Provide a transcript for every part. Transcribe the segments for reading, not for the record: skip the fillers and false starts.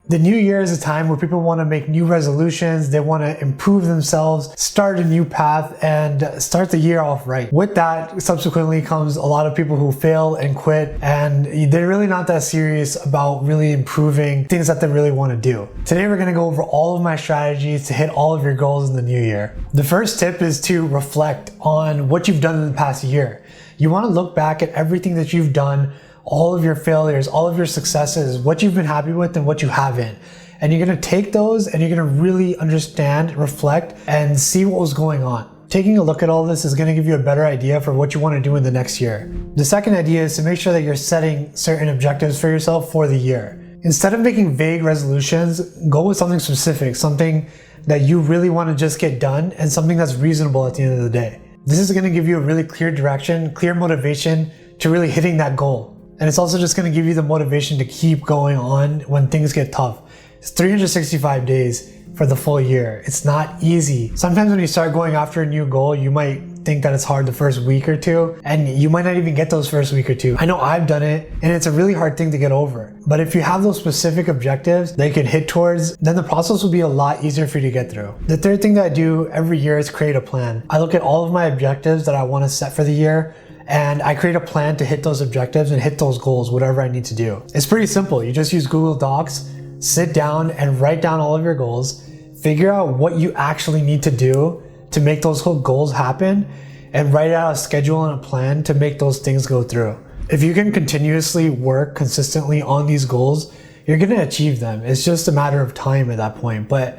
The new year is a time where people want to make new resolutions, they want to improve themselves, start a new path, and start the year off right. With that, subsequently comes a lot of people who fail and quit, and they're really not that serious about really improving things that they really want to do. Today we're going to go over all of my strategies to hit all of your goals in the new year. The first tip is to reflect on what you've done in the past year. You want to look back at everything that you've done, all of your failures, all of your successes, what you've been happy with and what you haven't. And you're gonna take those and you're gonna really understand, reflect, and see what was going on. Taking a look at all this is gonna give you a better idea for what you wanna do in the next year. The second idea is to make sure that you're setting certain objectives for yourself for the year. Instead of making vague resolutions, go with something specific, something that you really wanna just get done, and something that's reasonable at the end of the day. This is gonna give you a really clear direction, clear motivation to really hitting that goal. And it's also just gonna give you the motivation to keep going on when things get tough. It's 365 days for the full year. It's not easy. Sometimes when you start going after a new goal, you might think that it's hard the first week or two, and you might not even get those first week or two. I know I've done it, and it's a really hard thing to get over. But if you have those specific objectives that you can hit towards, then the process will be a lot easier for you to get through. The third thing that I do every year is create a plan. I look at all of my objectives that I wanna set for the year, and I create a plan to hit those objectives and hit those goals, whatever I need to do. It's pretty simple. You just use Google Docs, sit down and write down all of your goals, figure out what you actually need to do to make those whole goals happen, and write out a schedule and a plan to make those things go through. If you can continuously work consistently on these goals, you're gonna achieve them. It's just a matter of time at that point. But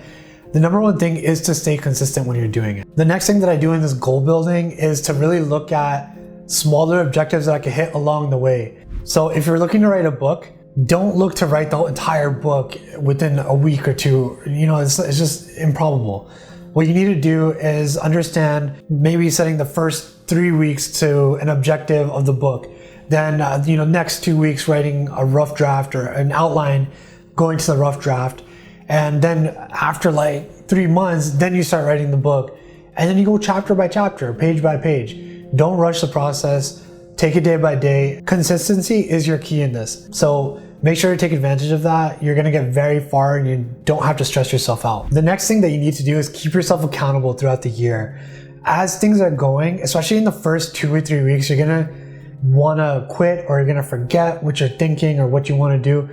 the number one thing is to stay consistent when you're doing it. The next thing that I do in this goal building is to really look at smaller objectives that I can hit along the way. So if you're looking to write a book, don't look to write the entire book within a week or two. It's just improbable. What you need to do is understand maybe setting the first 3 weeks to an objective of the book. Then, next 2 weeks writing a rough draft or an outline, going to the rough draft. And then after like 3 months, then you start writing the book. And then you go chapter by chapter, page by page. Don't rush the process. Take it day by day. Consistency is your key in this. So make sure to take advantage of that. You're gonna get very far and you don't have to stress yourself out. The next thing that you need to do is keep yourself accountable throughout the year. As things are going, especially in the first 2 or 3 weeks, you're gonna wanna quit or you're gonna forget what you're thinking or what you wanna do.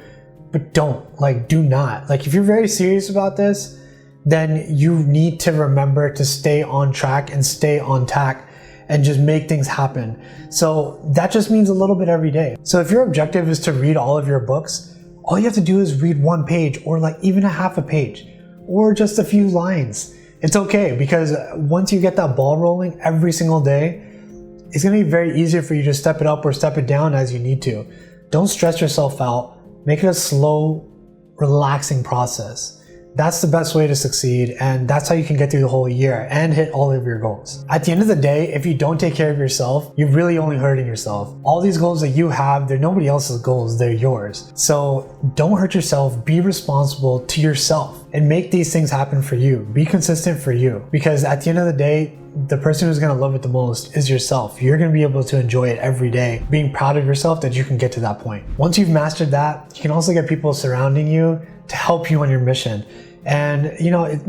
But do not. If you're very serious about this, then you need to remember to stay on track and stay on tack and just make things happen. So that just means a little bit every day. So if your objective is to read all of your books, all you have to do is read 1 page or even a half a page or just a few lines. It's okay, because once you get that ball rolling every single day, it's gonna be very easy for you to step it up or step it down as you need to. Don't stress yourself out. Make it a slow, relaxing process. That's the best way to succeed, and that's how you can get through the whole year and hit all of your goals. At the end of the day, if you don't take care of yourself, you're really only hurting yourself. All these goals that you have, they're nobody else's goals, they're yours. So don't hurt yourself, be responsible to yourself and make these things happen for you. Be consistent for you, because at the end of the day, the person who's gonna love it the most is yourself. You're gonna be able to enjoy it every day, being proud of yourself that you can get to that point. Once you've mastered that, you can also get people surrounding you to help you on your mission. And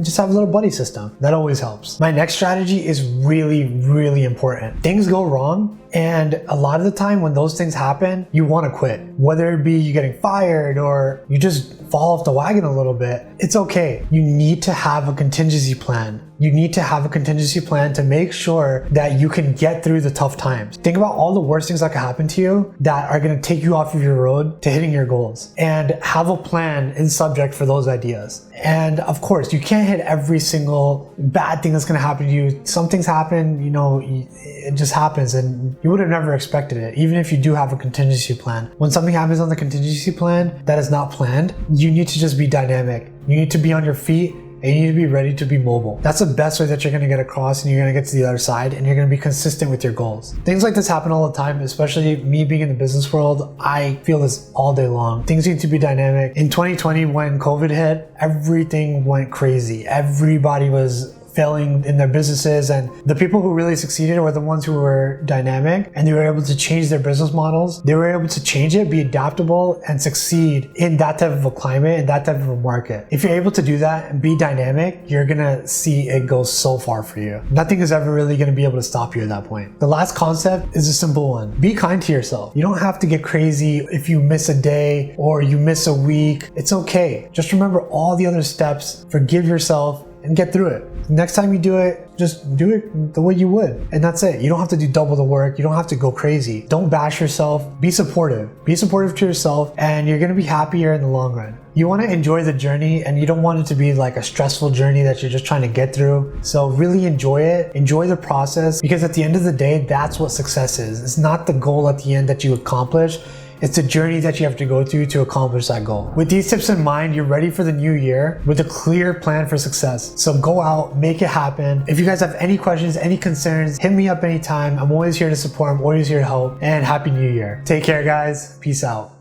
just have a little buddy system. That always helps. My next strategy is really, really important. Things go wrong, and a lot of the time when those things happen, you want to quit. Whether it be you getting fired or you just fall off the wagon a little bit, it's okay. You need to have a contingency plan. You need to have a contingency plan to make sure that you can get through the tough times. Think about all the worst things that could happen to you that are gonna take you off of your road to hitting your goals, and have a plan in subject for those ideas. And of course, you can't hit every single bad thing that's gonna happen to you. Some things happen, it just happens and you would have never expected it, even if you do have a contingency plan. When something happens on the contingency plan that is not planned, you need to just be dynamic. You need to be on your feet and you need to be ready to be mobile. That's the best way that you're gonna get across and you're gonna get to the other side, and you're gonna be consistent with your goals. Things like this happen all the time, especially me being in the business world. I feel this all day long. Things need to be dynamic. In 2020, when COVID hit, everything went crazy. Everybody was failing in their businesses. And the people who really succeeded were the ones who were dynamic and they were able to change their business models. They were able to change it, be adaptable, and succeed in that type of a climate, in that type of a market. If you're able to do that and be dynamic, you're gonna see it go so far for you. Nothing is ever really gonna be able to stop you at that point. The last concept is a simple one. Be kind to yourself. You don't have to get crazy if you miss a day or you miss a week. It's okay. Just remember all the other steps, forgive yourself, and get through it. Next time you do it, just do it the way you would. And that's it. You don't have to do double the work. You don't have to go crazy. Don't bash yourself. Be supportive. Be supportive to yourself, and you're gonna be happier in the long run. You wanna enjoy the journey, and you don't want it to be like a stressful journey that you're just trying to get through. So really enjoy it. Enjoy the process, because at the end of the day, that's what success is. It's not the goal at the end that you accomplish. It's a journey that you have to go through to accomplish that goal. With these tips in mind, you're ready for the new year with a clear plan for success. So go out, make it happen. If you guys have any questions, any concerns, hit me up anytime. I'm always here to support. I'm always here to help. And Happy New Year. Take care, guys. Peace out.